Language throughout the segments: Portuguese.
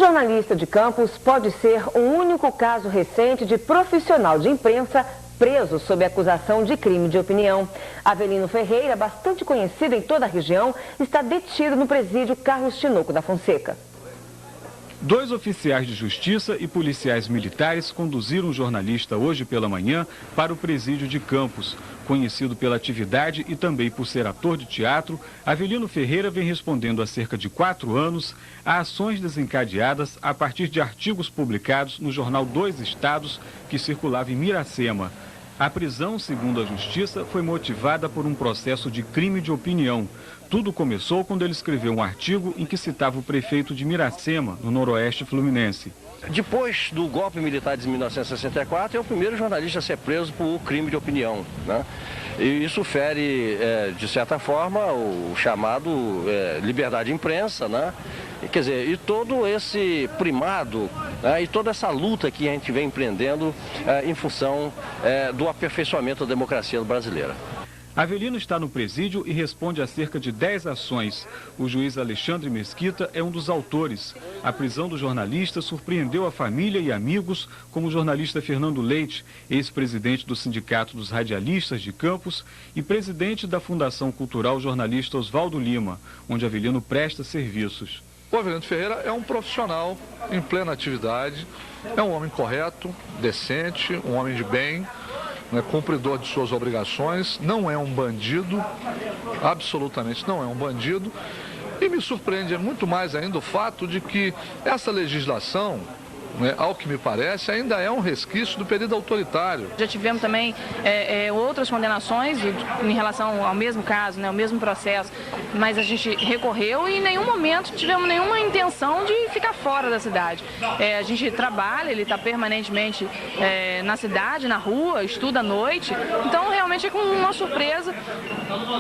jornalista de Campos pode ser o único caso recente de profissional de imprensa preso sob acusação de crime de opinião. Avelino Ferreira, bastante conhecido em toda a região, está detido no presídio Carlos Tinoco da Fonseca. 2 oficiais de justiça e policiais militares conduziram o jornalista hoje pela manhã para o presídio de Campos. Conhecido pela atividade e também por ser ator de teatro, Avelino Ferreira vem respondendo há cerca de 4 anos a ações desencadeadas a partir de artigos publicados no jornal Dois Estados, que circulava em Miracema. A prisão, segundo a Justiça, foi motivada por um processo de crime de opinião. Tudo começou quando ele escreveu um artigo em que citava o prefeito de Miracema, no noroeste fluminense. Depois do golpe militar de 1964, é o primeiro jornalista a ser preso por crime de opinião, né? E isso fere, de certa forma, o chamado liberdade de imprensa, né? Quer dizer, e todo esse primado, né, e toda essa luta que a gente vem empreendendo em função do aperfeiçoamento da democracia brasileira. Avelino está no presídio e responde a cerca de 10 ações. O juiz Alexandre Mesquita é um dos autores. A prisão do jornalista surpreendeu a família e amigos, como o jornalista Fernando Leite, ex-presidente do Sindicato dos Radialistas de Campos e presidente da Fundação Cultural Jornalista Oswaldo Lima, onde Avelino presta serviços. O Avelino Ferreira é um profissional em plena atividade, é um homem correto, decente, um homem de bem, né, cumpridor de suas obrigações, não é um bandido, absolutamente não é um bandido. E me surpreende muito mais ainda o fato de que essa legislação, né, ao que me parece, ainda é um resquício do período autoritário. Já tivemos também outras condenações em relação ao mesmo caso, né, ao mesmo processo, mas a gente recorreu e em nenhum momento tivemos nenhuma intenção de ficar fora da cidade. A gente trabalha, ele está permanentemente na cidade, na rua, estuda à noite, então realmente é com uma surpresa,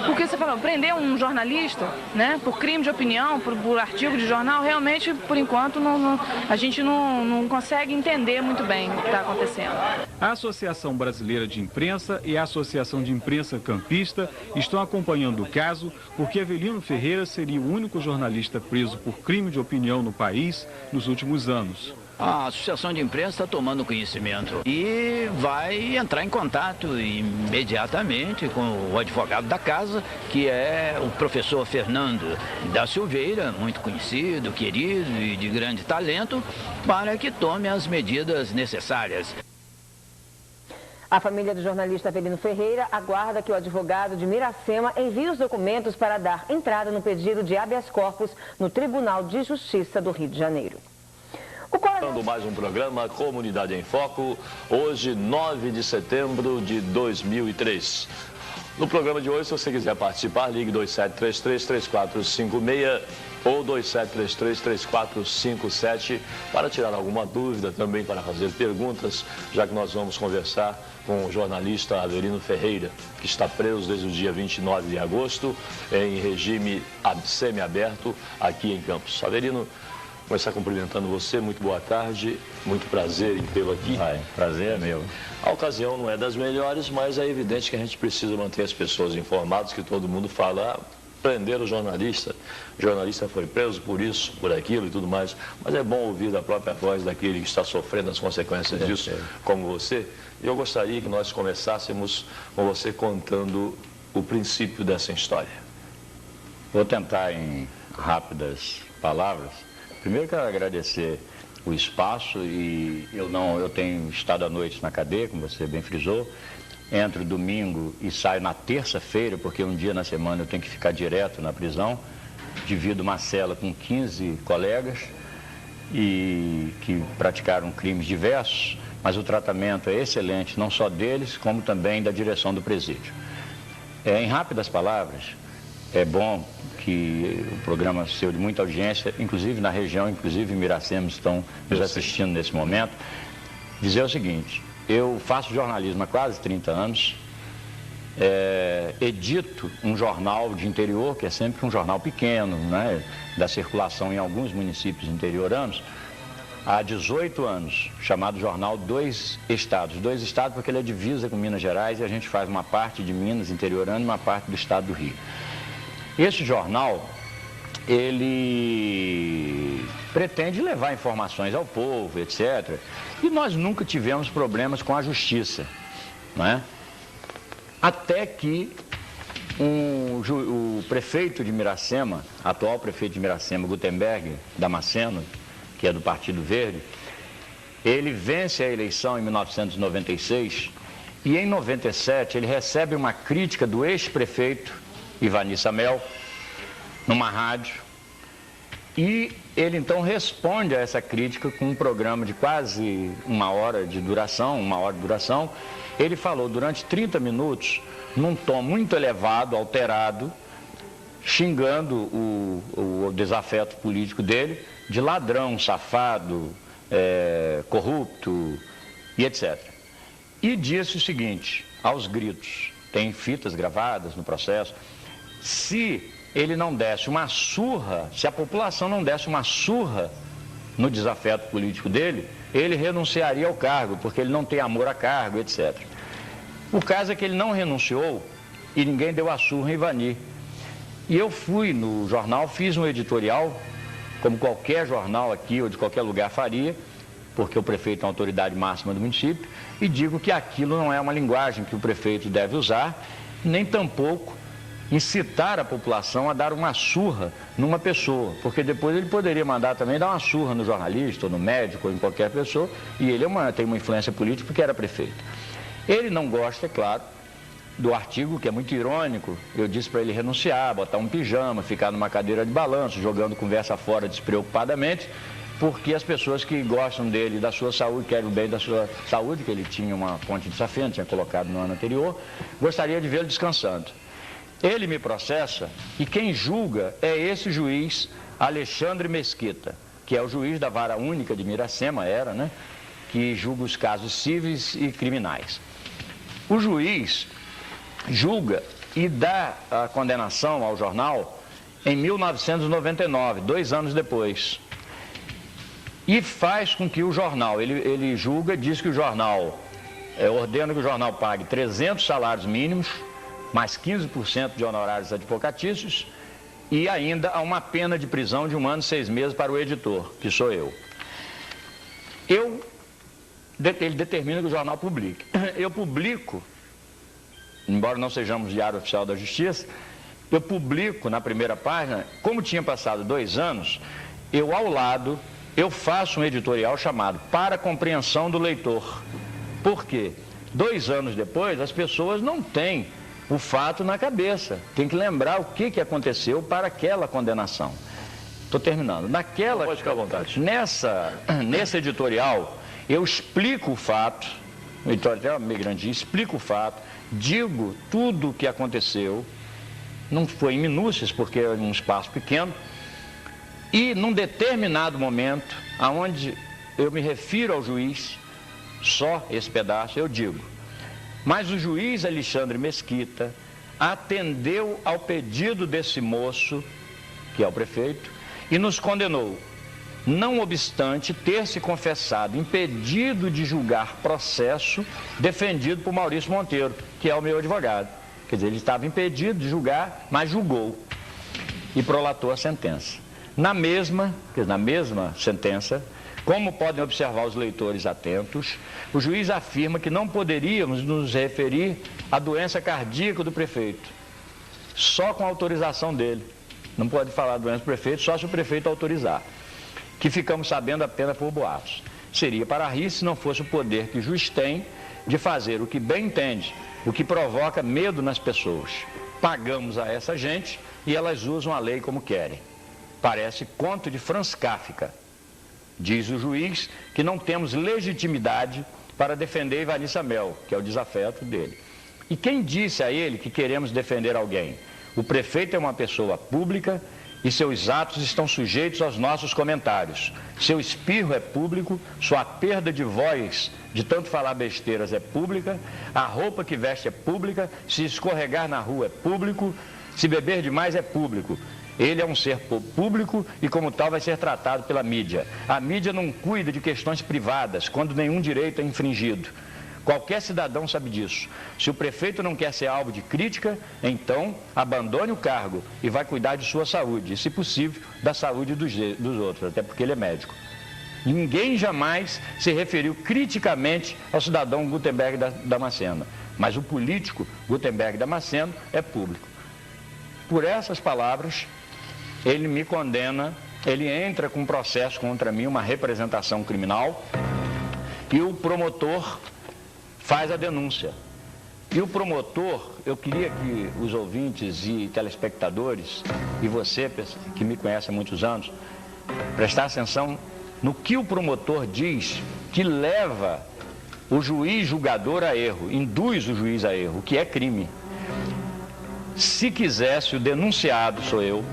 porque você falou, prender um jornalista, né, por crime de opinião, por artigo de jornal, realmente, por enquanto, a gente não consegue entender muito bem o que está acontecendo. A Associação Brasileira de Imprensa e a Associação de Imprensa Campista estão acompanhando o caso porque Avelino Ferreira seria o único jornalista preso por crime de opinião no país nos últimos anos. A Associação de Imprensa está tomando conhecimento e vai entrar em contato imediatamente com o advogado da casa, que é o professor Fernando da Silveira, muito conhecido, querido e de grande talento, para que tome as medidas necessárias. A família do jornalista Avelino Ferreira aguarda que o advogado de Miracema envie os documentos para dar entrada no pedido de habeas corpus no Tribunal de Justiça do Rio de Janeiro. Mais um programa Comunidade em Foco, hoje 9 de setembro de 2003. No programa de hoje, se você quiser participar, ligue 2733-3456 ou 2733-3457 para tirar alguma dúvida, também para fazer perguntas, já que nós vamos conversar com o jornalista Avelino Ferreira, que está preso desde o dia 29 de agosto em regime semiaberto aqui em Campos. Avelino, começar cumprimentando você, muito boa tarde, muito prazer em tê-lo aqui. Prazer é meu. A ocasião não é das melhores, mas é evidente que a gente precisa manter as pessoas informadas, que todo mundo fala, prender o jornalista foi preso por isso, por aquilo e tudo mais, mas é bom ouvir da própria voz daquele que está sofrendo as consequências disso, como você. E eu gostaria que nós começássemos com você contando o princípio dessa história. Vou tentar em rápidas palavras. Primeiro quero agradecer o espaço e eu tenho estado à noite na cadeia, como você bem frisou. Entro domingo e saio na terça-feira, porque um dia na semana eu tenho que ficar direto na prisão. Divido uma cela com 15 colegas e que praticaram crimes diversos, mas o tratamento é excelente, não só deles, como também da direção do presídio. Em rápidas palavras, é bom que o programa seu de muita audiência, inclusive na região, inclusive em Miracema, estão nos assistindo nesse momento, dizer o seguinte: eu faço jornalismo há quase 30 anos, edito um jornal de interior, que é sempre um jornal pequeno, né, da circulação em alguns municípios interioranos, há 18 anos, chamado Jornal Dois Estados. Dois Estados porque ele é divisa com Minas Gerais e a gente faz uma parte de Minas interiorana e uma parte do estado do Rio. Esse jornal ele pretende levar informações ao povo, etc. E nós nunca tivemos problemas com a justiça, não é? Até que o prefeito de Miracema, atual prefeito de Miracema, Gutenberg Damasceno, que é do Partido Verde, ele vence a eleição em 1996 e em 97 ele recebe uma crítica do ex-prefeito Ivani Samel numa rádio e ele então responde a essa crítica com um programa de quase uma hora de duração. Ele falou durante 30 minutos num tom muito elevado, alterado, xingando o desafeto político dele de ladrão, safado, corrupto e etc. E disse o seguinte, aos gritos, tem fitas gravadas no processo, se ele não desse uma surra, se a população não desse uma surra no desafeto político dele, ele renunciaria ao cargo, porque ele não tem amor a cargo, etc. O caso é que ele não renunciou e ninguém deu a surra em Ivani. E eu fui no jornal, fiz um editorial, como qualquer jornal aqui ou de qualquer lugar faria, porque o prefeito é a autoridade máxima do município, e digo que aquilo não é uma linguagem que o prefeito deve usar, nem tampouco incitar a população a dar uma surra numa pessoa, porque depois ele poderia mandar também dar uma surra no jornalista, ou no médico, ou em qualquer pessoa, e ele tem uma influência política porque era prefeito. Ele não gosta, é claro, do artigo, que é muito irônico. Eu disse para ele renunciar, botar um pijama, ficar numa cadeira de balanço, jogando conversa fora despreocupadamente, porque as pessoas que gostam dele, da sua saúde, querem o bem da sua saúde, que ele tinha uma ponte de safena, tinha colocado no ano anterior, gostaria de vê-lo descansando. Ele me processa e quem julga é esse juiz Alexandre Mesquita, que é o juiz da Vara Única de Miracema, né? Que julga os casos cíveis e criminais. O juiz julga e dá a condenação ao jornal em 1999, 2 anos depois. E faz com que o jornal, ele julga, diz que o jornal, ordena que o jornal pague 300 salários mínimos, mais 15% de honorários advocatícios, e ainda há uma pena de prisão de 1 ano e 6 meses para o editor, que sou eu. Ele determina que o jornal publique. Eu publico, embora não sejamos diário oficial da Justiça, eu publico na primeira página, como tinha passado 2 anos, ao lado, eu faço um editorial chamado Para a Compreensão do Leitor. Por quê? 2 anos depois, as pessoas não têm o fato na cabeça. Tem que lembrar o que aconteceu para aquela condenação. Estou terminando. Pode ficar à vontade. Nesse editorial, eu explico o fato, o editorial meio grandinho, explico o fato, digo tudo o que aconteceu, não foi em minúcias, porque é um espaço pequeno, e num determinado momento, aonde eu me refiro ao juiz, só esse pedaço, eu digo: mas o juiz Alexandre Mesquita atendeu ao pedido desse moço, que é o prefeito, e nos condenou, não obstante ter se confessado impedido de julgar processo defendido por Maurício Monteiro, que é o meu advogado. Quer dizer, ele estava impedido de julgar, mas julgou e prolatou a sentença. Na mesma sentença, como podem observar os leitores atentos, o juiz afirma que não poderíamos nos referir à doença cardíaca do prefeito, só com a autorização dele. Não pode falar doença do prefeito, só se o prefeito autorizar. Que ficamos sabendo apenas por boatos. Seria para rir se não fosse o poder que o juiz tem de fazer o que bem entende, o que provoca medo nas pessoas. Pagamos a essa gente e elas usam a lei como querem. Parece conto de Franz Kafka. Diz o juiz que não temos legitimidade para defender Ivani Samel, que é o desafeto dele. E quem disse a ele que queremos defender alguém? O prefeito é uma pessoa pública e seus atos estão sujeitos aos nossos comentários. Seu espirro é público, sua perda de voz de tanto falar besteiras é pública, a roupa que veste é pública, se escorregar na rua é público, se beber demais é público. Ele é um ser público e, como tal, vai ser tratado pela mídia. A mídia não cuida de questões privadas, quando nenhum direito é infringido. Qualquer cidadão sabe disso. Se o prefeito não quer ser alvo de crítica, então abandone o cargo e vai cuidar de sua saúde, e, se possível, da saúde dos outros, até porque ele é médico. Ninguém jamais se referiu criticamente ao cidadão Gutenberg Damasceno, mas o político Gutenberg Damasceno é público. Por essas palavras, ele me condena, ele entra com um processo contra mim, uma representação criminal, e o promotor faz a denúncia. E o promotor, eu queria que os ouvintes e telespectadores, e você, que me conhece há muitos anos, prestassem atenção no que o promotor diz, que leva o juiz julgador a erro, induz o juiz a erro, o que é crime. Se quisesse, o denunciado, sou eu,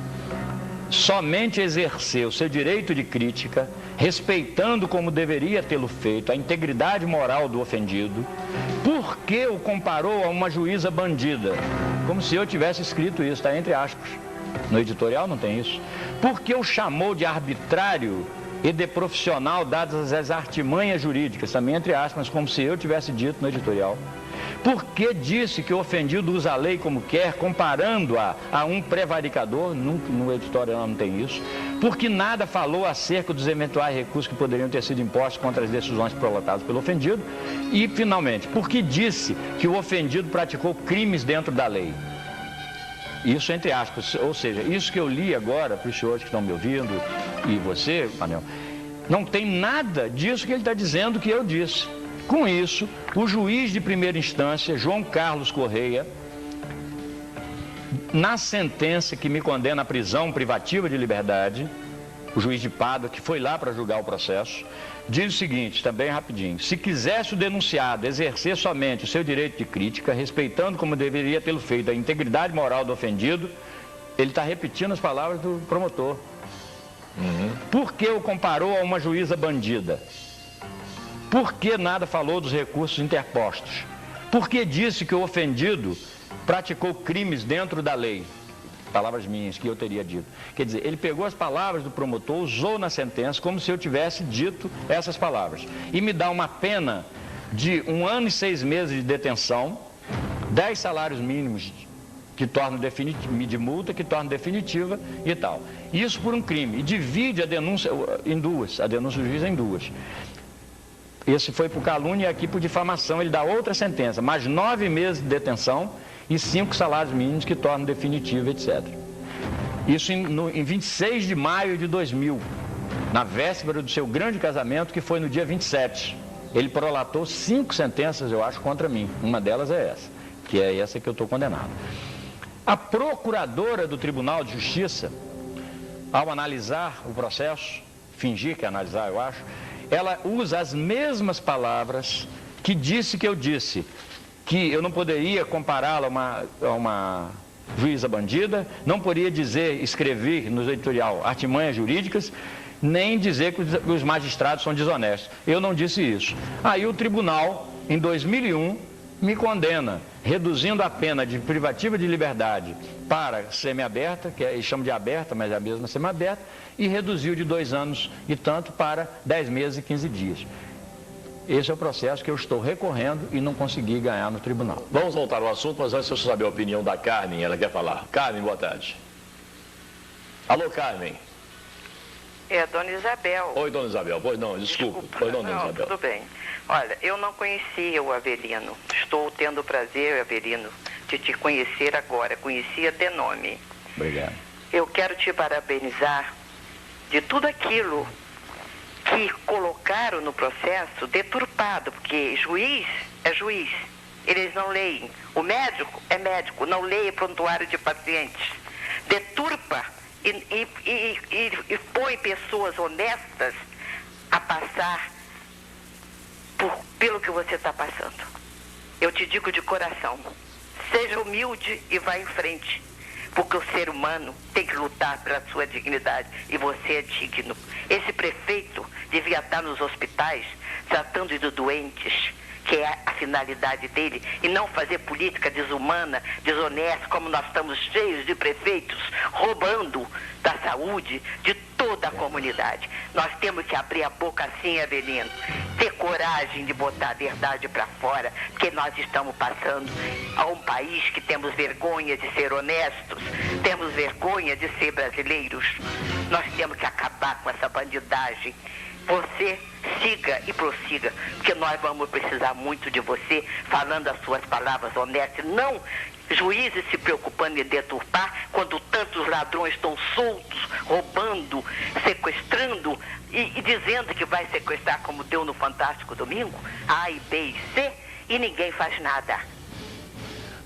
somente exercer o seu direito de crítica, respeitando como deveria tê-lo feito a integridade moral do ofendido, por que o comparou a uma juíza bandida? Como se eu tivesse escrito isso, está entre aspas. No editorial não tem isso. Por que o chamou de arbitrário e de profissional, dadas as artimanhas jurídicas, também entre aspas, como se eu tivesse dito no editorial? Por que disse que o ofendido usa a lei como quer, comparando-a a um prevaricador? No editorial não tem isso. Porque nada falou acerca dos eventuais recursos que poderiam ter sido impostos contra as decisões prolatadas pelo ofendido. E, finalmente, porque disse que o ofendido praticou crimes dentro da lei? Isso entre aspas, ou seja, isso que eu li agora para os senhores que estão me ouvindo, e você, Manel, não tem nada disso que ele está dizendo que eu disse. Com isso, o juiz de primeira instância, João Carlos Correia, na sentença que me condena à prisão privativa de liberdade, o juiz de Pádua, que foi lá para julgar o processo, diz o seguinte, também rapidinho: se quisesse o denunciado exercer somente o seu direito de crítica, respeitando como deveria tê-lo feito a integridade moral do ofendido, ele está repetindo as palavras do promotor. Por que o comparou a uma juíza bandida? Por que nada falou dos recursos interpostos? Por que disse que o ofendido praticou crimes dentro da lei? Palavras minhas que eu teria dito. Quer dizer, ele pegou as palavras do promotor, usou na sentença como se eu tivesse dito essas palavras. E me dá uma pena de 1 ano e 6 meses de detenção, 10 salários mínimos que tornam de multa, que tornam definitiva e tal. Isso por um crime. E divide a denúncia em duas, a denúncia do juiz em duas. Esse foi por calúnia e aqui por difamação. Ele dá outra sentença, mais 9 meses de detenção e 5 salários mínimos que tornam definitiva, etc. Isso em 26 de maio de 2000, na véspera do seu grande casamento, que foi no dia 27. Ele prolatou 5 sentenças, eu acho, contra mim. Uma delas é essa, que é essa que eu estou condenado. A procuradora do Tribunal de Justiça, ao analisar o processo, fingir que é analisar, eu acho, ela usa as mesmas palavras que disse que eu disse, que eu não poderia compará-la a uma juíza bandida, não poderia dizer, escrever no editorial artimanhas jurídicas, nem dizer que os magistrados são desonestos. Eu não disse isso. Aí o tribunal, em 2001, me condena, reduzindo a pena de privativa de liberdade para semiaberta, que eles chamam de aberta, mas é a mesma semiaberta, e reduziu de 2 anos e tanto para 10 meses e 15 dias. Esse é o processo que eu estou recorrendo e não consegui ganhar no tribunal. Vamos voltar ao assunto, mas antes eu saber a opinião da Carmen, ela quer falar. Carmen, boa tarde. Alô, Carmen. É a dona Isabel. Oi, dona Isabel. Pois não, desculpa. Pois não, dona Isabel. Tudo bem. Olha, eu não conhecia o Avelino. Estou tendo o prazer, Avelino, de te conhecer agora. Conhecia de nome. Obrigado. Eu quero te parabenizar de tudo aquilo que colocaram no processo deturpado, porque juiz é juiz. Eles não leem. O médico é médico, não leia prontuário de pacientes. Deturpa e põe pessoas honestas a passar pelo que você está passando. Eu te digo de coração, seja humilde e vá em frente, porque o ser humano tem que lutar pela sua dignidade e você é digno. Esse prefeito devia estar nos hospitais tratando de doentes que é a finalidade dele, e não fazer política desumana, desonesta, como nós estamos cheios de prefeitos roubando da saúde de toda a comunidade. Nós temos que abrir a boca assim, Avelino, ter coragem de botar a verdade para fora, porque nós estamos passando a um país que temos vergonha de ser honestos, temos vergonha de ser brasileiros. Nós temos que acabar com essa bandidagem. Você siga e prossiga, porque nós vamos precisar muito de você, falando as suas palavras honestas, não juízes se preocupando em deturpar, quando tantos ladrões estão soltos, roubando, sequestrando e dizendo que vai sequestrar, como deu no Fantástico Domingo, A e B e C, e ninguém faz nada.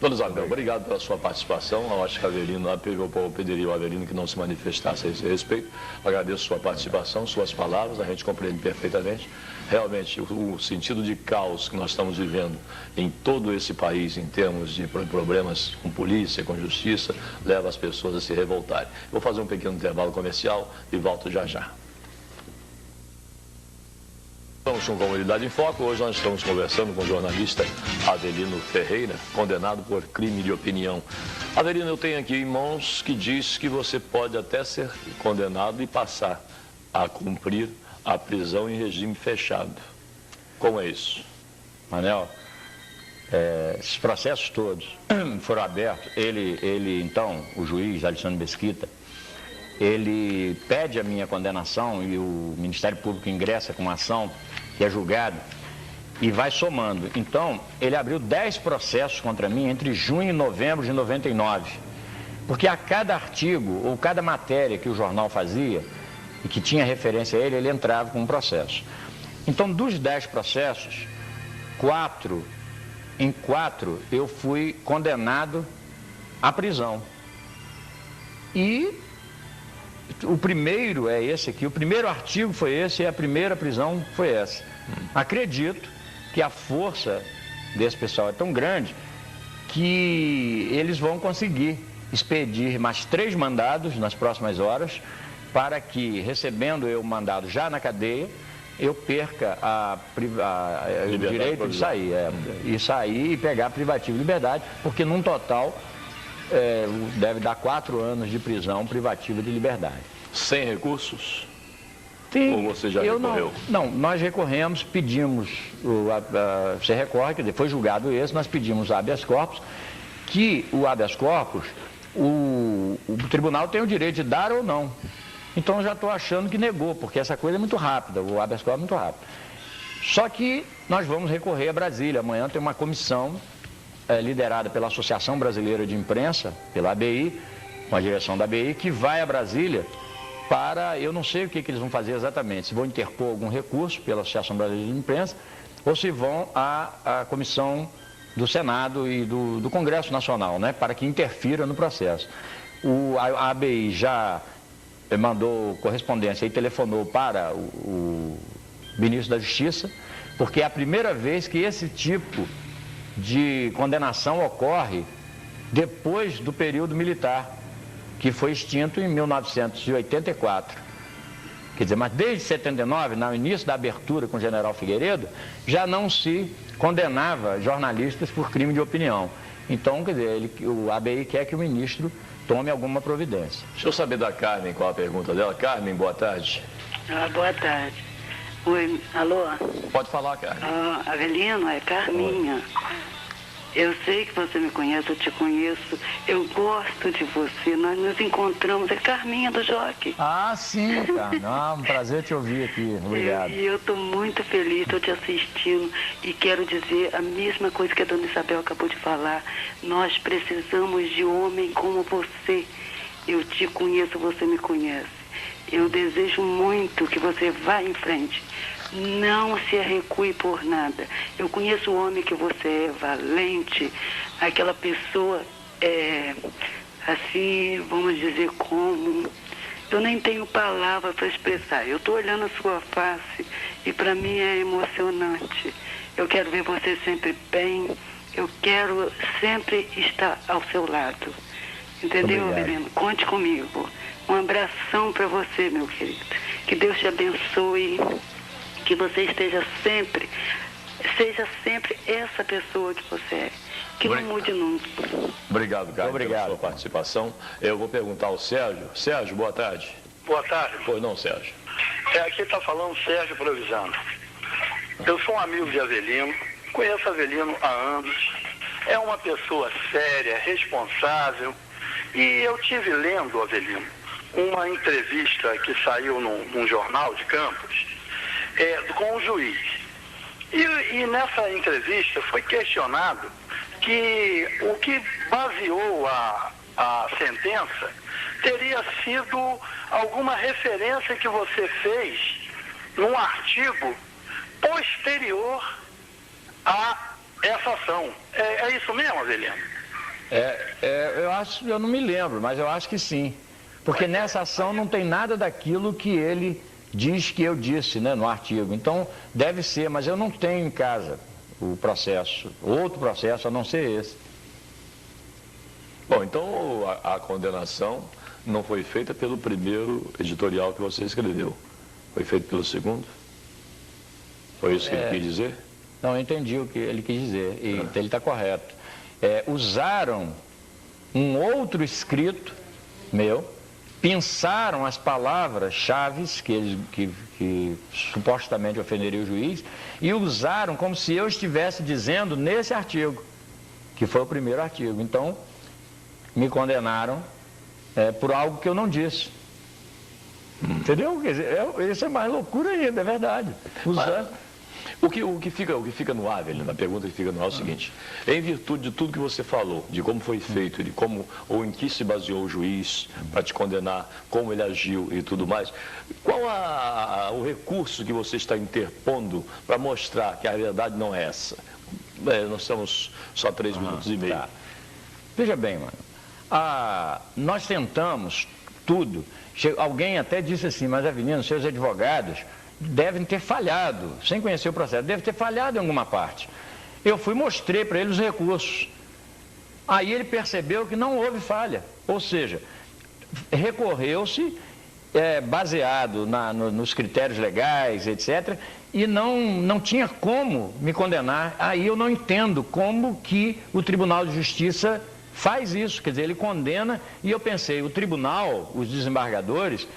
Dona Isabel, obrigado pela sua participação. Eu acho que a Avelino, eu pediria ao Avelino que não se manifestasse a esse respeito. Agradeço sua participação, suas palavras, a gente compreende perfeitamente. Realmente, o sentido de caos que nós estamos vivendo em todo esse país, em termos de problemas com polícia, com justiça, leva as pessoas a se revoltarem. Vou fazer um pequeno intervalo comercial e volto já já. Estamos com Comunidade em Foco. Hoje nós estamos conversando com o jornalista Avelino Ferreira, condenado por crime de opinião. Avelino, eu tenho aqui em mãos que diz que você pode até ser condenado e passar a cumprir a prisão em regime fechado. Como é isso? Manel, esses processos todos foram abertos. Ele então, o juiz Alexandre Mesquita, ele pede a minha condenação e o Ministério Público ingressa com uma ação que é julgado e vai somando. Então, ele abriu 10 processos contra mim entre junho e novembro de 99. Porque a cada artigo ou cada matéria que o jornal fazia e que tinha referência a ele, ele entrava com um processo. Então, dos 10 processos, em 4 eu fui condenado à prisão. E o primeiro é esse aqui, o primeiro artigo foi esse e a primeira prisão foi essa. Acredito que a força desse pessoal é tão grande que eles vão conseguir expedir mais 3 mandados nas próximas horas para que, recebendo eu o mandado já na cadeia, eu perca o direito de sair, e sair e pegar privativo de liberdade, porque num total deve dar 4 anos de prisão privativa de liberdade. Sem recursos? Sim, ou você já recorreu? Não, nós recorremos, pedimos, você recorre, quer dizer, foi julgado esse, nós pedimos habeas corpus, que o habeas corpus, o tribunal tem o direito de dar ou não. Então eu já estou achando que negou, porque essa coisa é muito rápida, o habeas corpus é muito rápido. Só que nós vamos recorrer a Brasília. Amanhã tem uma comissão liderada pela Associação Brasileira de Imprensa, pela ABI, com a direção da ABI, que vai a Brasília para, eu não sei o que eles vão fazer exatamente, se vão interpor algum recurso pela Associação Brasileira de Imprensa, ou se vão à comissão do Senado e do Congresso Nacional, né, para que interfira no processo. A ABI já mandou correspondência e telefonou para o ministro da Justiça, porque é a primeira vez que esse tipo de condenação ocorre depois do período militar, que foi extinto em 1984. Quer dizer, mas desde 79, no início da abertura com o general Figueiredo, já não se condenava jornalistas por crime de opinião. Então, quer dizer, o ABI quer que o ministro tome alguma providência. Deixa eu saber da Carmen qual a pergunta dela. Carmen, boa tarde. Boa tarde. Oi, alô? Pode falar, Carmen. Avelino, é Carminha. Oi. Eu sei que você me conhece, eu te conheço, eu gosto de você, nós nos encontramos, é Carminha do Jockey. Ah, sim, cara. Um prazer te ouvir aqui, obrigado. E eu estou muito feliz, estou te assistindo e quero dizer a mesma coisa que a dona Isabel acabou de falar. Nós precisamos de homem como você. Eu te conheço, você me conhece. Eu desejo muito que você vá em frente. Não se recue por nada. Eu conheço o homem que você é, valente, aquela pessoa, assim, vamos dizer como... Eu nem tenho palavra para expressar. Eu estou olhando a sua face e para mim é emocionante. Eu quero ver você sempre bem, eu quero sempre estar ao seu lado. Entendeu, Avelino? Conte comigo. Um abração para você, meu querido. Que Deus te abençoe. Que você esteja sempre, seja sempre essa pessoa que você é. Que não mude nunca. Obrigado, Carlos, Obrigado, pela sua participação. Eu vou perguntar ao Sérgio. Sérgio, boa tarde. Boa tarde. Pois não, Sérgio. Aqui está falando Sérgio Provisano. Eu sou um amigo de Avelino, conheço Avelino há anos. É uma pessoa séria, responsável. E eu tive lendo, Avelino, uma entrevista que saiu num jornal de Campos, com o juiz. E nessa entrevista foi questionado que o que baseou a sentença teria sido alguma referência que você fez num artigo posterior a essa ação. É isso mesmo, Avelino? Eu não me lembro, mas eu acho que sim. Porque nessa ação não tem nada daquilo que ele diz que eu disse, né, no artigo. Então, deve ser, mas eu não tenho em casa o processo, outro processo a não ser esse. Bom, então a condenação não foi feita pelo primeiro editorial que você escreveu. Foi feita pelo segundo? Foi isso que ele quis dizer? Não, eu entendi o que ele quis dizer, e ele está correto. Usaram um outro escrito meu, pensaram as palavras-chave que supostamente ofenderiam o juiz e usaram como se eu estivesse dizendo nesse artigo, que foi o primeiro artigo. Então, me condenaram por algo que eu não disse. Entendeu? Quer dizer, isso é mais loucura ainda, é verdade. O que fica no ar, Avelino, a pergunta que fica no ar é o seguinte: em virtude de tudo que você falou, de como foi feito, de como ou em que se baseou o juiz para te condenar, como ele agiu e tudo mais, qual o recurso que você está interpondo para mostrar que a verdade não é essa? Nós temos só 3 minutos e meio. Tá. Veja bem, mano, nós tentamos tudo. Alguém até disse assim, mas Avelino, seus advogados devem ter falhado, sem conhecer o processo, devem ter falhado em alguma parte. Eu mostrei para ele os recursos. Aí ele percebeu que não houve falha. Ou seja, recorreu-se, baseado nos critérios legais, etc., e não tinha como me condenar. Aí eu não entendo como que o Tribunal de Justiça faz isso. Quer dizer, ele condena, e eu pensei, o tribunal, os desembargadores,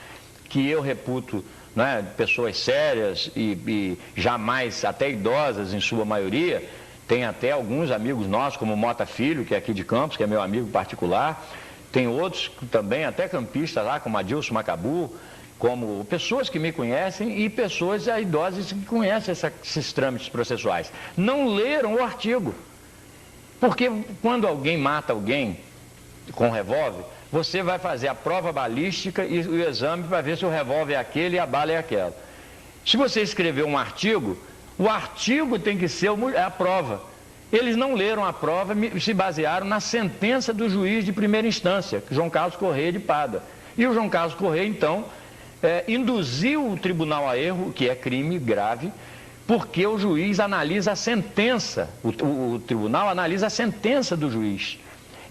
que eu reputo, né, pessoas sérias e jamais até idosas em sua maioria, tem até alguns amigos nossos, como o Mota Filho, que é aqui de Campos, que é meu amigo particular, tem outros também, até campistas lá, como Adilson Macabu, como pessoas que me conhecem e pessoas idosas que conhecem esses trâmites processuais. Não leram o artigo, porque quando alguém mata alguém com revólver, você vai fazer a prova balística e o exame para ver se o revólver é aquele e a bala é aquela. Se você escrever um artigo, o artigo tem que ser a prova. Eles não leram a prova, se basearam na sentença do juiz de primeira instância, João Carlos Correia de Pada. E o João Carlos Correia, então, induziu o tribunal a erro, que é crime grave, porque o juiz analisa a sentença, o tribunal analisa a sentença do juiz.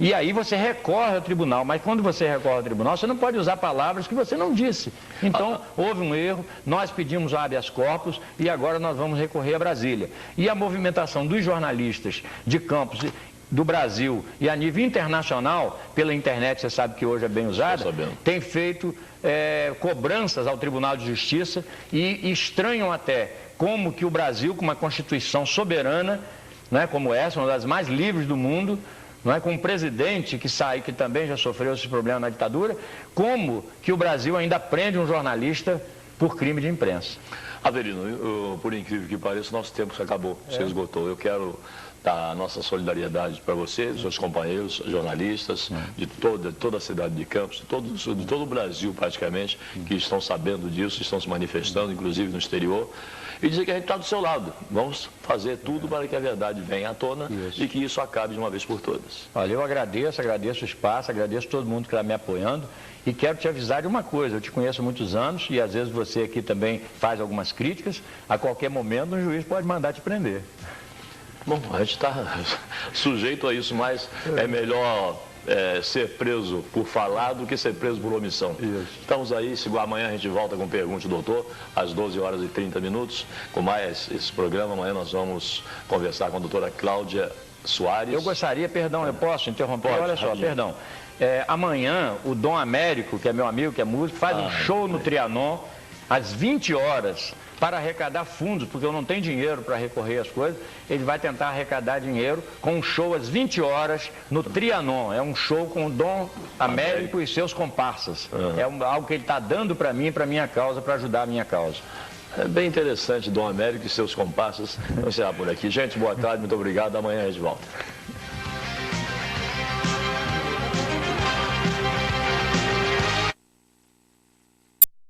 E aí você recorre ao tribunal, mas quando você recorre ao tribunal, você não pode usar palavras que você não disse. Então, houve um erro, nós pedimos habeas corpus e agora nós vamos recorrer a Brasília. E a movimentação dos jornalistas de Campos, do Brasil e a nível internacional, pela internet, você sabe que hoje é bem usada, tem feito cobranças ao Tribunal de Justiça e estranham até como que o Brasil, com uma Constituição soberana, né, como essa, uma das mais livres do mundo, não é, com um presidente que também já sofreu esse problema na ditadura, como que o Brasil ainda prende um jornalista por crime de imprensa. Avelino, por incrível que pareça, nosso tempo acabou, se esgotou. Eu quero dar a nossa solidariedade para você, seus companheiros, jornalistas, de toda a cidade de Campos, de todo o Brasil praticamente, que estão sabendo disso, estão se manifestando, inclusive no exterior, e dizer que a gente está do seu lado. Vamos fazer tudo para que a verdade venha à tona e que isso acabe de uma vez por todas. Olha, eu agradeço o espaço, agradeço todo mundo que está me apoiando e quero te avisar de uma coisa, eu te conheço há muitos anos e às vezes você aqui também faz algumas críticas, a qualquer momento um juiz pode mandar te prender. Bom, a gente está sujeito a isso, mas é melhor ser preso por falar do que ser preso por omissão. Isso. Estamos aí, amanhã a gente volta com Pergunte ao Doutor, às 12h30, com mais esse programa. Amanhã nós vamos conversar com a doutora Cláudia Soares. Eu gostaria, perdão, eu posso interromper? Pode, olha só, rapidinho. perdão. Amanhã, o Dom Américo, que é meu amigo, que é músico, faz um show no Trianon, às 20 horas, para arrecadar fundos, porque eu não tenho dinheiro para recorrer às coisas. Ele vai tentar arrecadar dinheiro com um show às 20 horas no Trianon. É um show com o Dom Américo e seus comparsas. É algo que ele está dando para mim, para minha causa, para ajudar a minha causa. É bem interessante, Dom Américo e seus comparsas. Vamos encerrar por aqui. Gente, boa tarde, muito obrigado. Amanhã a gente volta.